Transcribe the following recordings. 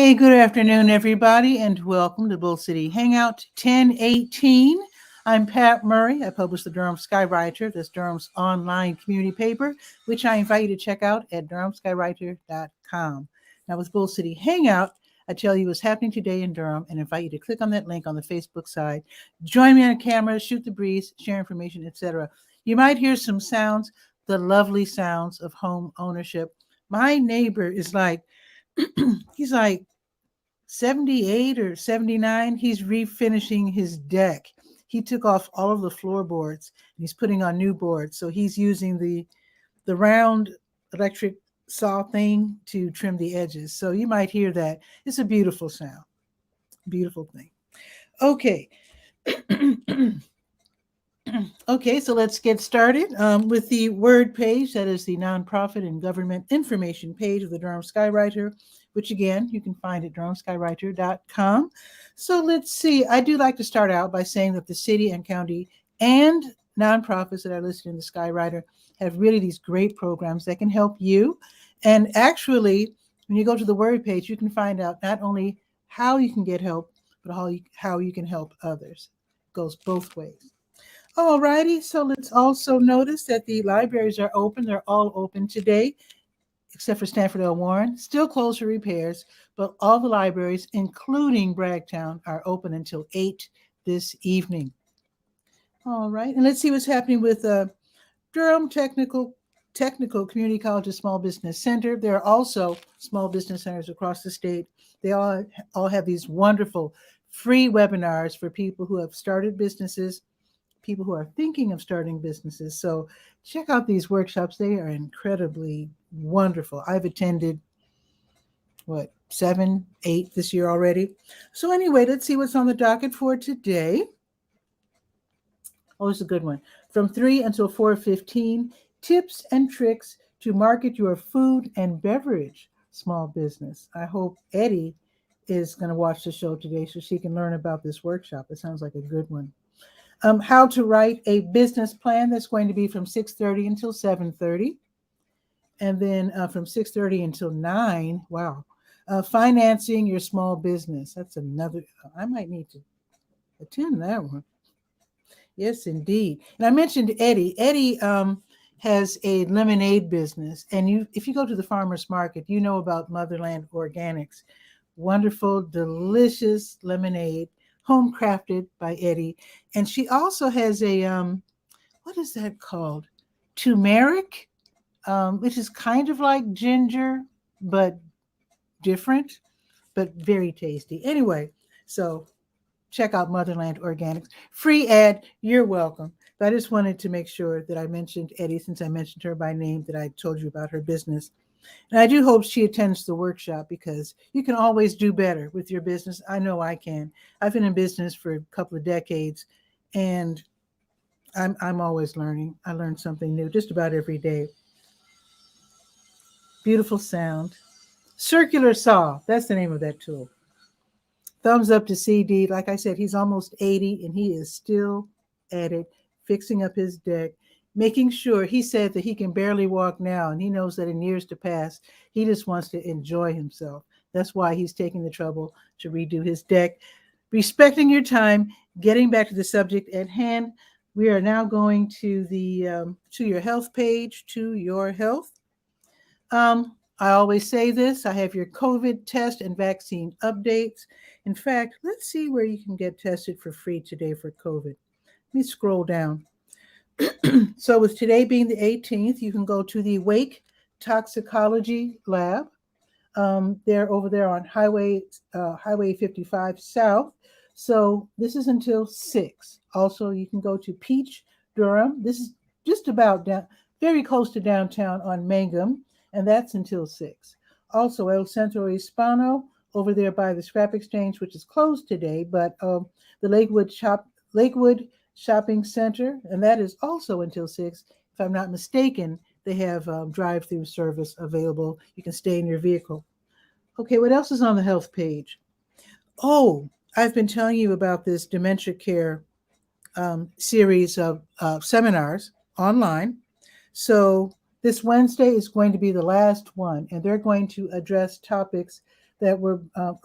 Hey, good afternoon, everybody, and welcome to Bull City Hangout 1018. I'm Pat Murray. I publish the Durham Skywriter, that's Durham's online community paper, which I invite you to check out at durhamskywriter.com. Now, with Bull City Hangout, I tell you what's happening today in Durham and invite you to click on that link on the Facebook side. Join me on camera, shoot the breeze, share information, etc. You might hear some sounds, the lovely sounds of home ownership. My neighbor is he's like 78 or 79. He's refinishing his deck. He took off all of the floorboards and he's putting on new boards. So he's using the round electric saw thing to trim the edges. So you might hear that. It's a beautiful sound. Beautiful thing. Okay. Okay, so let's get started with the word page. That is the nonprofit and government information page of the Durham Skywriter, which again, you can find at durhamskywriter.com. So let's see. I do like to start out by saying that the city and county and nonprofits that are listed in the Skywriter have really these great programs that can help you. And actually, when you go to the word page, you can find out not only how you can get help, but how you can help others. It goes both ways. All righty, so let's also notice that the libraries are open. They're all open today, except for Stanford L. Warren, still closed for repairs, but all the libraries, including Bragtown, are open until 8 this evening. All right, and let's see what's happening with Durham Technical Community College Small Business Center. There are also small business centers across the state. They all have these wonderful free webinars for people who have started businesses, people who are thinking of starting businesses. So check out these workshops. They are incredibly wonderful. I've attended, 7, 8 this year already. So anyway, let's see what's on the docket for today. Oh, it's a good one. From 3 until 4:15, tips and tricks to market your food and beverage small business. I hope Eddie is going to watch the show today so she can learn about this workshop. It sounds like a good one. How to write a business plan. That's going to be from 6:30 until 7:30. And then from 6:30 until 9, financing your small business. That's another, I might need to attend that one. Yes, indeed. And I mentioned Eddie. Eddie has a lemonade business. And if you go to the farmer's market, you know about Motherland Organics. Wonderful, delicious lemonade, home crafted by Eddie. And she also has a, what is that called? Turmeric, which is kind of like ginger, but different, but very tasty. Anyway, so check out Motherland Organics. Free ad, you're welcome. But I just wanted to make sure that I mentioned Eddie, since I mentioned her by name, that I told you about her business. And I do hope she attends the workshop, because you can always do better with your business. I know I can. I've been in business for a couple of decades, and I'm always learning. I learn something new just about every day. Beautiful sound. Circular saw. That's the name of that tool. Thumbs up to CD. Like I said, he's almost 80 and he is still at it, fixing up his deck, making sure. He said that he can barely walk now, and he knows that in years to pass, he just wants to enjoy himself. That's why he's taking the trouble to redo his deck. Respecting your time, getting back to the subject at hand, we are now going to the to your health page, to your health. I always say this. I have your COVID test and vaccine updates. In fact, let's see where you can get tested for free today for COVID. Let me scroll down. So with today being the 18th, you can go to the Wake Toxicology Lab. They're over there on Highway 55 South. So this is until 6. Also, you can go to Peach, Durham. This is just about very close to downtown on Mangum, and that's until 6. Also, El Centro Hispano over there by the Scrap Exchange, which is closed today, but the Lakewood Shopping Center, and that is also until 6. If I'm not mistaken, they have drive-through service available. You can stay in your vehicle. Okay, what else is on the health page? Oh, I've been telling you about this dementia care series of seminars online. So this Wednesday is going to be the last one, and they're going to address topics that were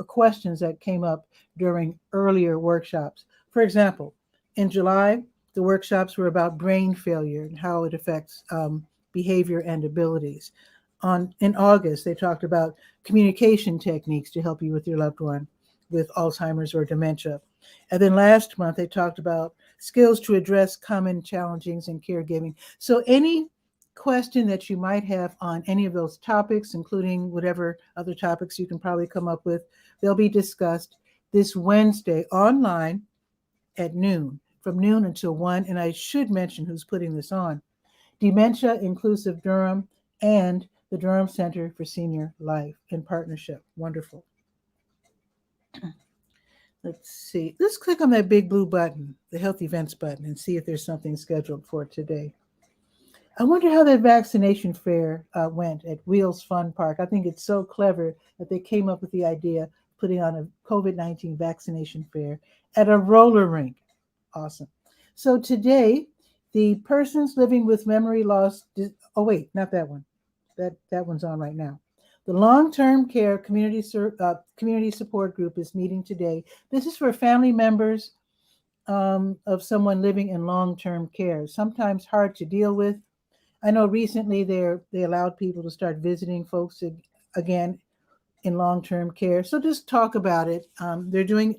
questions that came up during earlier workshops. For example, in July, the workshops were about brain failure and how it affects behavior and abilities. In August, they talked about communication techniques to help you with your loved one with Alzheimer's or dementia. And then last month, they talked about skills to address common challenges in caregiving. So any question that you might have on any of those topics, including whatever other topics you can probably come up with, they'll be discussed this Wednesday online at noon, from noon until 1. And I should mention who's putting this on. Dementia Inclusive Durham and the Durham Center for Senior Life in partnership. Wonderful. Let's see. Let's click on that big blue button, the health events button, and see if there's something scheduled for today. I wonder how that vaccination fair went at Wheels Fun Park. I think it's so clever that they came up with the idea of putting on a COVID-19 vaccination fair at a roller rink. Awesome. So today, the persons living with memory loss, oh wait, not that one. That one's on right now. The long-term care community support group is meeting today. This is for family members of someone living in long-term care, sometimes hard to deal with. I know recently they allowed people to start visiting folks again in long-term care. So just talk about it.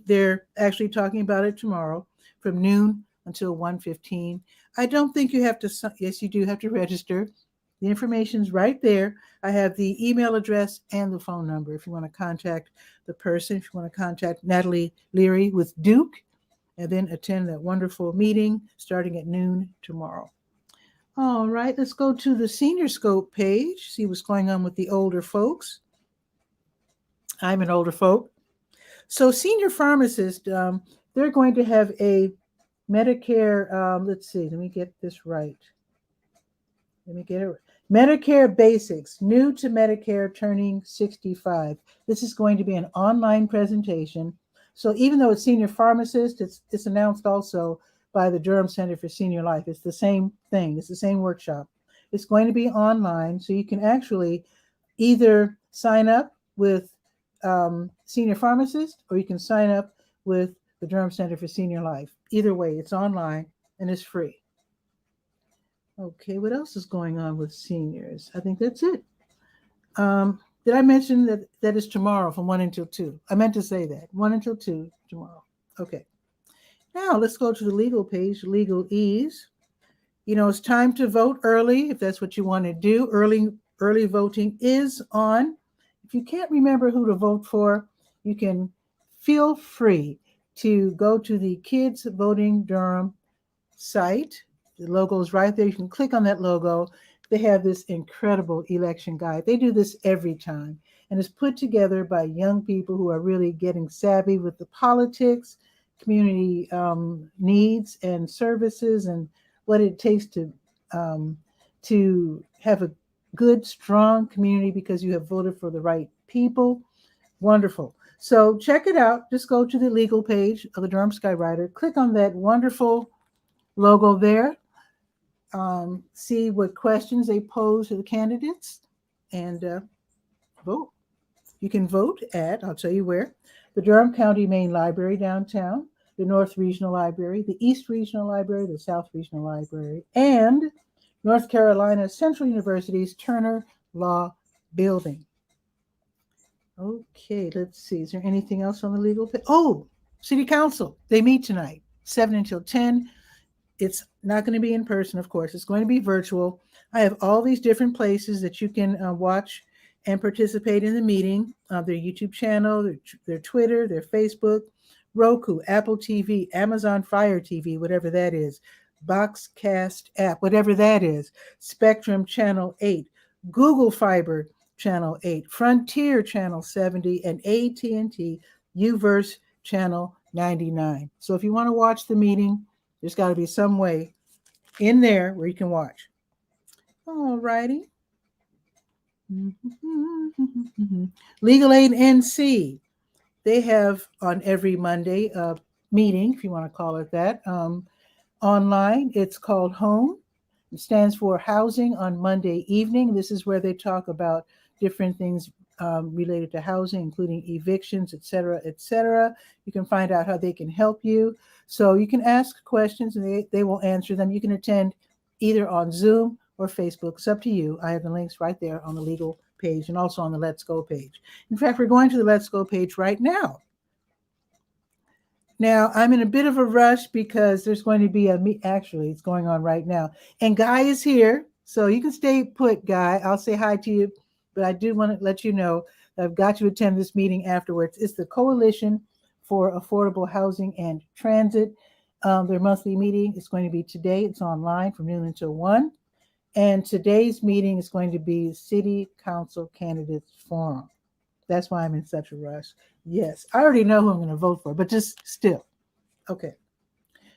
They're actually talking about it tomorrow from noon until 1:15. I don't think you have to, yes, you do have to register. The information's right there. I have the email address and the phone number if you want to contact the person, if you want to contact Natalie Leary with Duke, and then attend that wonderful meeting starting at noon tomorrow. All right, let's go to the Senior Scope page, see what's going on with the older folks. I'm an older folk. So senior pharmacists, they're going to have a Medicare, let's see, let me get this right. Medicare Basics, new to Medicare, turning 65. This is going to be an online presentation. So even though it's senior pharmacist, it's announced also by the Durham Center for Senior Life. It's the same thing. It's the same workshop. It's going to be online, so you can actually either sign up with senior pharmacist or you can sign up with the Durham Center for Senior Life. Either way, it's online and it's free. Okay, what else is going on with seniors? I think that's it. Did I mention that is tomorrow from 1 until 2? I meant to say that, 1 until 2 tomorrow. Okay. Now let's go to the legal page, Legal Ease. You know, it's time to vote early if that's what you want to do. Early voting is on. If you can't remember who to vote for, you can feel free to go to the Kids Voting Durham site. The logo is right there. You can click on that logo. They have this incredible election guide. They do this every time, and it's put together by young people who are really getting savvy with the politics, community needs and services, and what it takes to have a good, strong community because you have voted for the right people. Wonderful. So check it out. Just go to the legal page of the Durham Skywriter. Click on that wonderful logo there. See what questions they pose to the candidates and vote. You can vote at, I'll tell you where, the Durham County Main Library downtown, the North Regional Library, the East Regional Library, the South Regional Library, and North Carolina Central University's Turner Law Building. Okay, let's see. Is there anything else on the legal page? Oh, City Council. They meet tonight, 7 until 10. It's not going to be in person, of course. It's going to be virtual. I have all these different places that you can watch and participate in the meeting. Their YouTube channel, their Twitter, their Facebook, Roku, Apple TV, Amazon Fire TV, whatever that is, Boxcast app, whatever that is, Spectrum Channel 8, Google Fiber Channel 8, Frontier Channel 70, and AT&T UVerse Channel 99. So if you want to watch the meeting, there's got to be some way in there where you can watch. All righty. Legal Aid NC. They have on every Monday a meeting, if you want to call it that, online. It's called HOME. It stands for Housing on Monday Evening. This is where they talk about different things related to housing, including evictions, et cetera, et cetera. You can find out how they can help you. So you can ask questions and they will answer them. You can attend either on Zoom or Facebook. It's up to you. I have the links right there on the legal page and also on the Let's Go page. In fact, we're going to the Let's Go page right now. Now, I'm in a bit of a rush because there's going to be actually, it's going on right now. And Guy is here, so you can stay put, Guy. I'll say hi to you, but I do want to let you know that I've got to attend this meeting afterwards. It's the Coalition for Affordable Housing and Transit. Their monthly meeting is going to be today. It's online from noon until 1. And today's meeting is going to be City Council Candidates Forum. That's why I'm in such a rush. Yes, I already know who I'm going to vote for, but just still. Okay.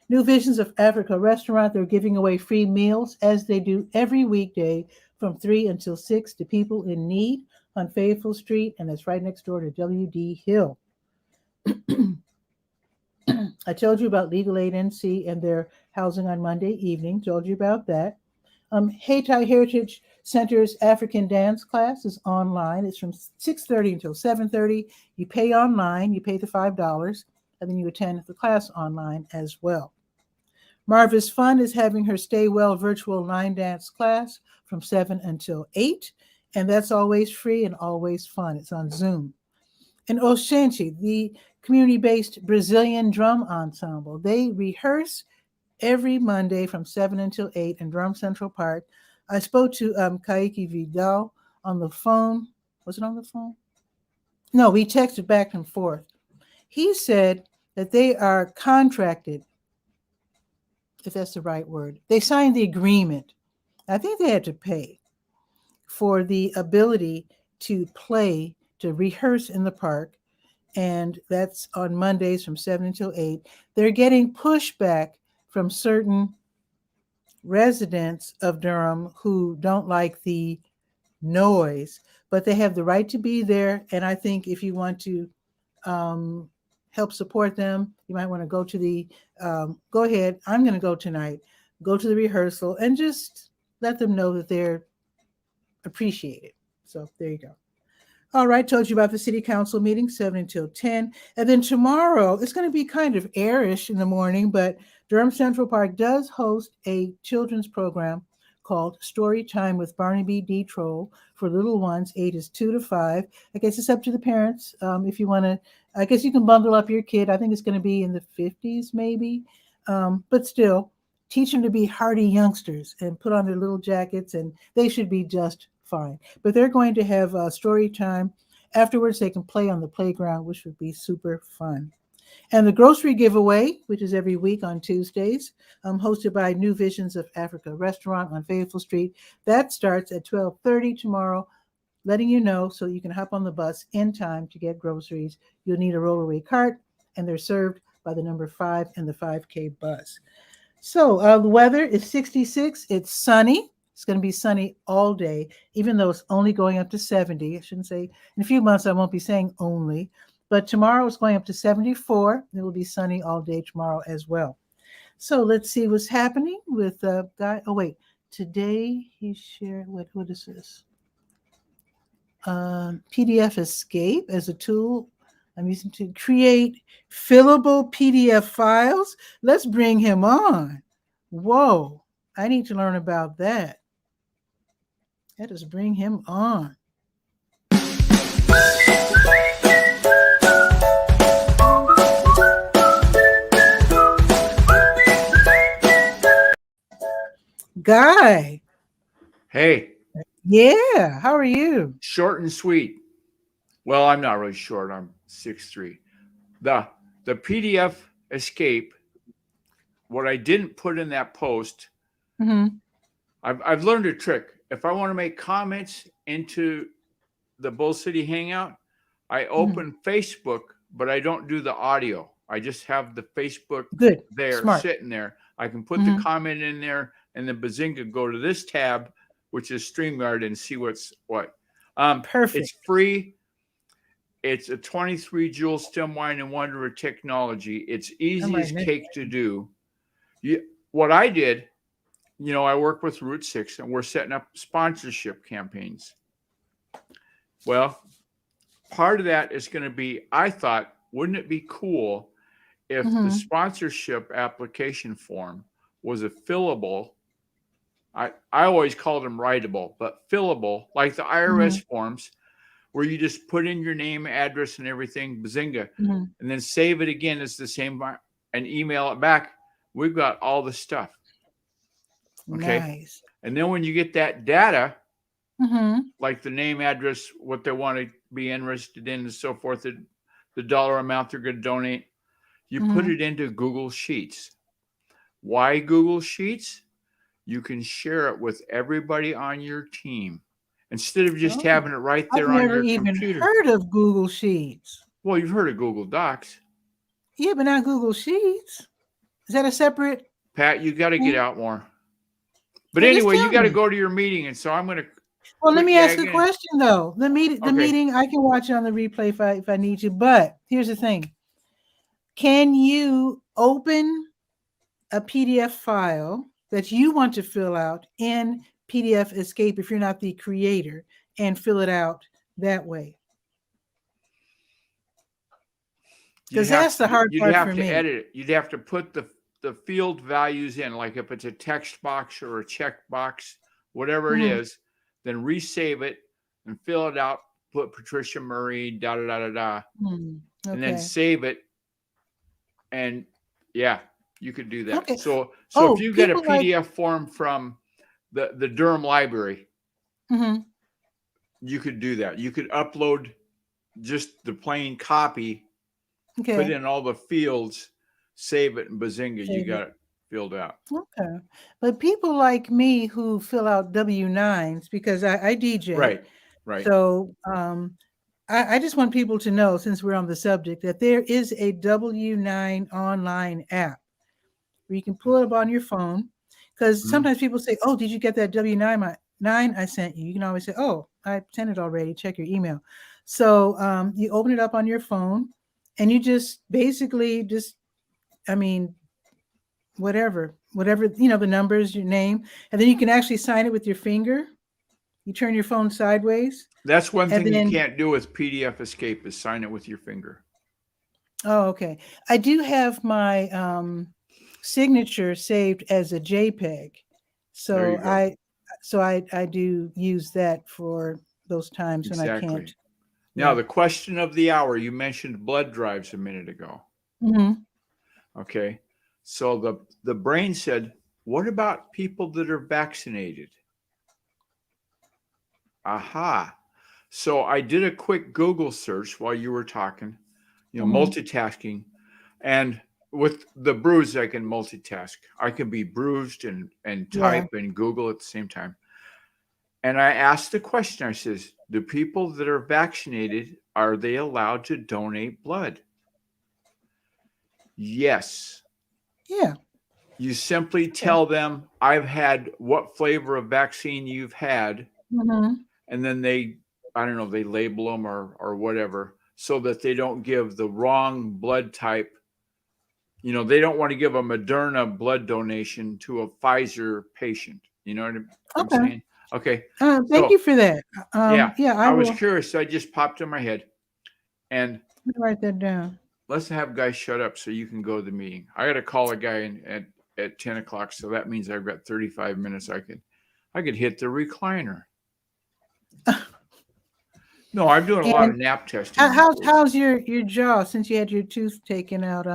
New Visions of Africa restaurant. They're giving away free meals as they do every weekday from 3 until 6 to people in need on Fayetteville Street. And that's right next door to W.D. Hill. I told you about Legal Aid NC and their housing on Monday evening. Told you about that. Hayti Heritage Center's African dance class is online. It's from 6:30 until 7:30. You pay online, you pay the $5, and then you attend the class online as well. Marvis Fun is having her Stay Well virtual line dance class from 7 until 8, and that's always free and always fun. It's on Zoom. And Oxente, the community-based Brazilian drum ensemble, they rehearse every Monday from 7 until 8 in Durham Central Park. I spoke to 𝗕𝗨𝗟𝗟 on the phone. Was it on the phone? No, we texted back and forth. He said that they are contracted, if that's the right word. They signed the agreement. I think they had to pay for the ability to play, to rehearse in the park. And that's on Mondays from 7 until 8. They're getting pushback from certain residents of Durham who don't like the noise, but they have the right to be there. And I think if you want to help support them, you might want to go to the, go ahead, I'm going to go tonight, go to the rehearsal and just let them know that they're appreciated. So there you go. All right, told you about the city council meeting, 7 until 10. And then tomorrow, it's going to be kind of airish in the morning, but Durham Central Park does host a children's program called Story Time with Barnaby D. Troll for little ones, ages 2 to 5. I guess it's up to the parents. If you want to, I guess you can bundle up your kid. I think it's going to be in the 50s maybe. But still, teach them to be hardy youngsters and put on their little jackets, and they should be just fine. But they're going to have a story time. Afterwards, they can play on the playground, which would be super fun. And the grocery giveaway, which is every week on Tuesdays, hosted by New Visions of Africa restaurant on Fayetteville Street. That starts at 12:30 tomorrow, letting you know so you can hop on the bus in time to get groceries. You'll need a rollaway cart, and they're served by the number 5 and the 5K bus. So the weather is 66. It's sunny. It's going to be sunny all day, even though it's only going up to 70. I shouldn't say, in a few months, I won't be saying only. But tomorrow it's going up to 74. It will be sunny all day tomorrow as well. So let's see what's happening with Guy. Oh, wait. Today he shared, what is this? PDF Escape as a tool I'm using to create fillable PDF files. Let's bring him on. Whoa. I need to learn about that. Let us bring him on. Guy. Hey. Yeah. How are you? Short and sweet. Well, I'm not really short. I'm 6'3". The PDF Escape, what I didn't put in that post, I've learned a trick. If I want to make comments into the Bull City Hangout, I open Facebook, but I don't do the audio. I just have the Facebook sitting there. I can put the comment in there, and then Bazinga go to this tab, which is StreamYard, and see what's what. Perfect. It's free. It's a 23 joule stem wine and wonder of technology. It's easy as cake to do. What I did, I work with Route 6, and we're setting up sponsorship campaigns. Well, part of that is going to be, I thought, wouldn't it be cool if the sponsorship application form was a fillable, I always called them writable, but fillable, like the IRS forms, where you just put in your name, address, and everything, bazinga, and then save it again. It's the same, and email it back. We've got all the stuff. Okay. Nice. And then when you get that data, like the name, address, what they want to be interested in, and so forth, the dollar amount they're going to donate, you put it into Google Sheets. Why Google Sheets? You can share it with everybody on your team instead of just having it right there on your computer. I've never even heard of Google Sheets. Well, you've heard of Google Docs. Yeah, but not Google Sheets. Is that a separate? Pat, you got to get out more. But anyway, you got to go to your meeting, and so I'm going to. Well, let me ask a question though. The meeting, I can watch it on the replay if I need to. But here's the thing: can you open a PDF file that you want to fill out in PDF Escape if you're not the creator, and fill it out that way? Because that's the hard part for me. You'd have to edit it. You'd have to put the field values in, like if it's a text box or a check box, whatever it is, then resave it and fill it out, put Patricia Murray, da da da da da, and then save it. And yeah, you could do that. Okay. So if you get a PDF form from the Durham library, you could do that. You could upload just the plain copy, put in all the fields, save it, and bazinga, you got it filled out. Okay. But people like me who fill out W-9s, because I DJ. Right. So I just want people to know, since we're on the subject, that there is a W-9 online app where you can pull it up on your phone. Because sometimes people say, oh, did you get that W-9 I sent you? You can always say, oh, I sent it already. Check your email. So you open it up on your phone, and you just basically whatever, the numbers, your name, and then you can actually sign it with your finger. You turn your phone sideways. That's one thing you can't do with PDF Escape, is sign it with your finger. Oh, okay. I do have my signature saved as a JPEG. So I do use that for those times when I can't. Now, the question of the hour, you mentioned blood drives a minute ago. Okay. So the brain said, what about people that are vaccinated? Aha. So I did a quick Google search while you were talking, multitasking. And with the bruise, I can multitask. I can be bruised and type and Google at the same time. And I asked the question, I says, do people that are vaccinated, are they allowed to donate blood? Yes. Yeah. You simply tell them, I've had what flavor of vaccine you've had. And then they label them or whatever, so that they don't give the wrong blood type. They don't want to give a Moderna blood donation to a Pfizer patient. You know what I'm saying? Okay. Thank you for that. I was curious. So I just popped in my head. And write that down. Let's have guys shut up so you can go to the meeting. I got to call a guy at 10 o'clock. So that means I've got 35 minutes. I could hit the recliner. No, I'm doing a lot of nap testing. How's your jaw since you had your tooth taken out?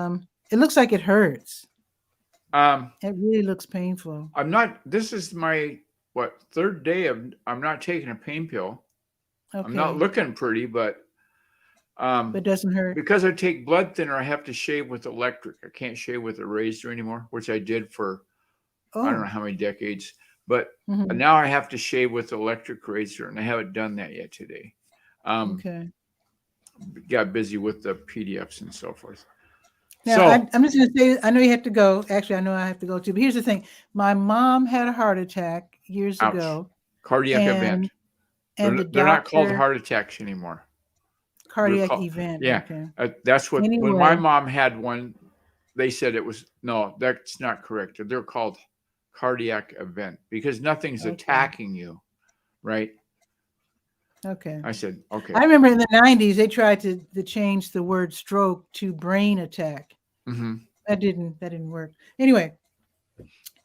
It looks like it hurts. It really looks painful. This is my third day of I'm not taking a pain pill. Okay. I'm not looking pretty, but it doesn't hurt. Because I take blood thinner, I have to shave with electric. I can't shave with a razor anymore, which I did for I don't know how many decades. But now I have to shave with electric razor, and I haven't done that yet today. Okay. Got busy with the PDFs and so forth. Now, I'm just going to say, I know you have to go. Actually, I know I have to go too. But here's the thing. My mom had a heart attack years ago. Cardiac event. And they're not called heart attacks anymore. Cardiac event. Yeah. Okay. That's what, when my mom had one, they said it was, no, that's not correct. They're called cardiac event because nothing's attacking you, right? Okay. I said, okay. I remember in the 90s, they tried to change the word stroke to brain attack. Mm-hmm. That didn't work. Anyway,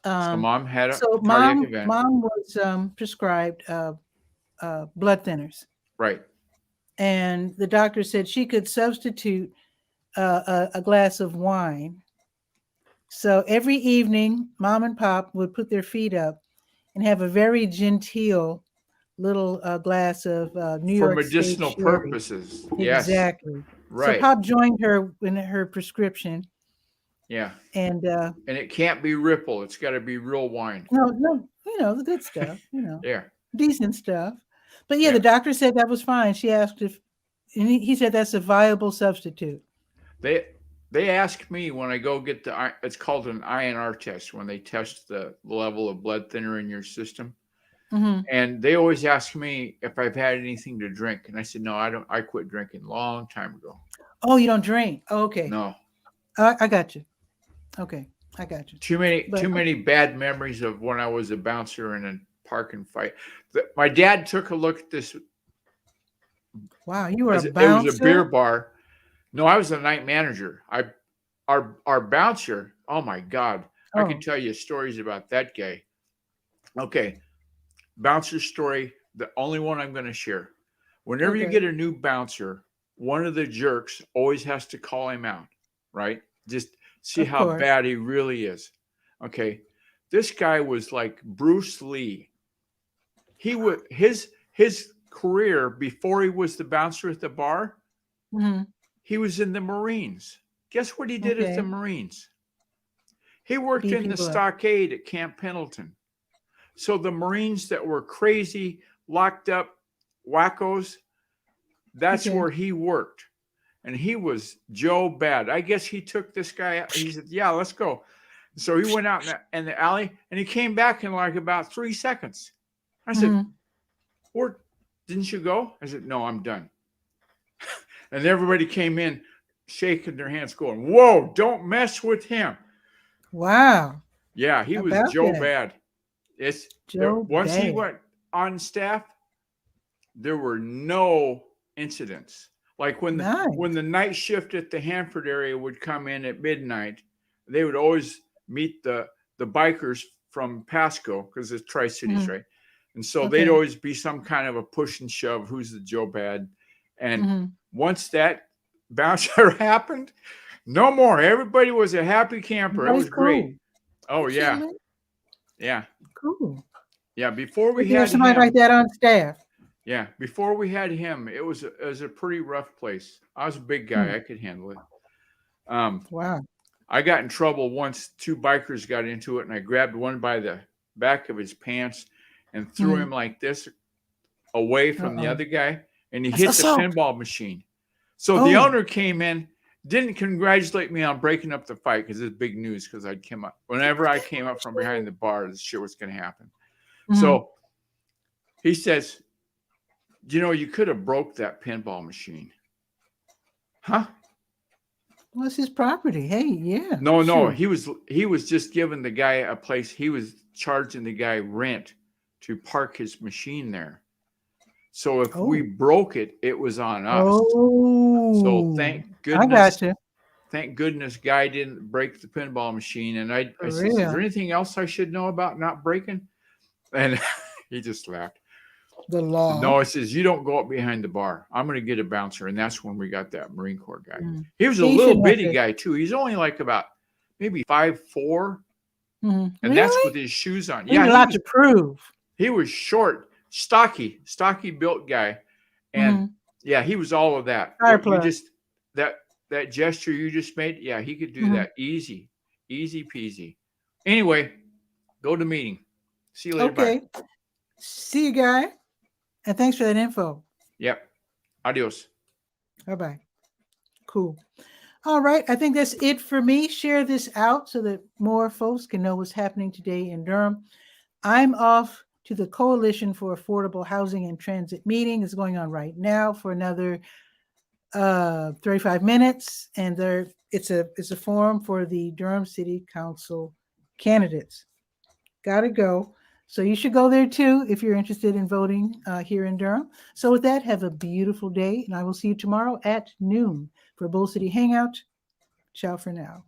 So mom had a so cardiac mom event. was prescribed blood thinners, Right. and the doctor said she could substitute a glass of wine. So every evening, mom and pop would put their feet up and have a very genteel little glass of New For York State medicinal sherry. purposes. Yes. Exactly. So Right. pop joined her in her prescription, Yeah. and And it can't be Ripple. It's got to be real wine. no, the good stuff, Yeah. decent stuff. But yeah, Yeah. the doctor said that was fine. She asked if, and he said that's a viable substitute. They ask me when I go get it's called an INR test, when they test the level of blood thinner in your system. Mm-hmm. And they always ask me if I've had anything to drink. And I said, no, I don't. I quit drinking a long time ago. Oh, you don't drink? Oh, okay. No. I got you. Okay, I got you. Too many bad memories of when I was a bouncer in a parking fight. My dad took a look at this. Wow, you were a It bouncer? was a beer bar. No, I was a night manager. Our bouncer, oh my God. I can tell you stories about that guy. Okay. Bouncer story, the only one I'm going to share. Whenever you get a new bouncer, one of the jerks always has to call him out, right? Just see how bad he really is. Okay. This guy was like Bruce Lee. He would his career before he was the bouncer at the bar, he was in the Marines. Guess what he did at the Marines? He worked in the stockade at Camp Pendleton. So the Marines that were crazy, locked up wackos, that's where he worked. And he was Joe Bad. I guess he took this guy out. He said, yeah, let's go. So he went out in the alley, and he came back in like about 3 seconds. I said, where didn't you go? I said, no, I'm done. And everybody came in shaking their hands going, whoa, don't mess with him. Wow. Yeah, he was Joe Bad. Once he went on staff, there were no incidents. Like when the night shift at the Hanford area would come in at midnight, they would always meet the bikers from Pasco, because it's Tri-Cities, right? And so they'd always be some kind of a push and shove. Who's the Joe Bad? And once that bouncer happened, no more. Everybody was a happy camper. It was great. Oh yeah, yeah, cool. Yeah, before we had somebody like that on staff. Yeah, before we had him, it was a pretty rough place. I was a big guy; I could handle it. Wow. I got in trouble once. 2 bikers got into it, and I grabbed one by the back of his pants and threw him like this away from the other guy, and he hit the pinball machine. So the owner came in, didn't congratulate me on breaking up the fight, because it's big news, because whenever I came up from behind the bar, this shit was going to happen. So he says, you could have broke that pinball machine. Huh? Well, it's his property. Hey, yeah. No, sure. He was just giving the guy a place. He was charging the guy rent to park his machine there. So if we broke it, it was on us. So thank goodness. I got you. Thank goodness guy didn't break the pinball machine. And I said, is there anything else I should know about not breaking? And he just laughed. The law. No, it says you don't go up behind the bar. I'm going to get a bouncer. And that's when we got that Marine Corps guy. He was a little bitty guy too. He's only like about maybe 5'4". And that's with his shoes on. He had a lot to prove. He was short, stocky built guy. And yeah, he was all of that. You just that gesture you just made, yeah, he could do that. Easy peasy. Anyway, go to meeting. See you later. Okay. Bye. See you, guy. And thanks for that info. Yep. Adios. Bye-bye. Cool. All right. I think that's it for me. Share this out so that more folks can know what's happening today in Durham. I'm off to the Coalition for Affordable Housing and Transit meeting. It's going on right now for another 35 minutes. And it's a forum for the Durham City Council candidates. Gotta go. So you should go there too if you're interested in voting here in Durham. So with that, have a beautiful day, and I will see you tomorrow at noon for Bull City Hangout. Ciao for now.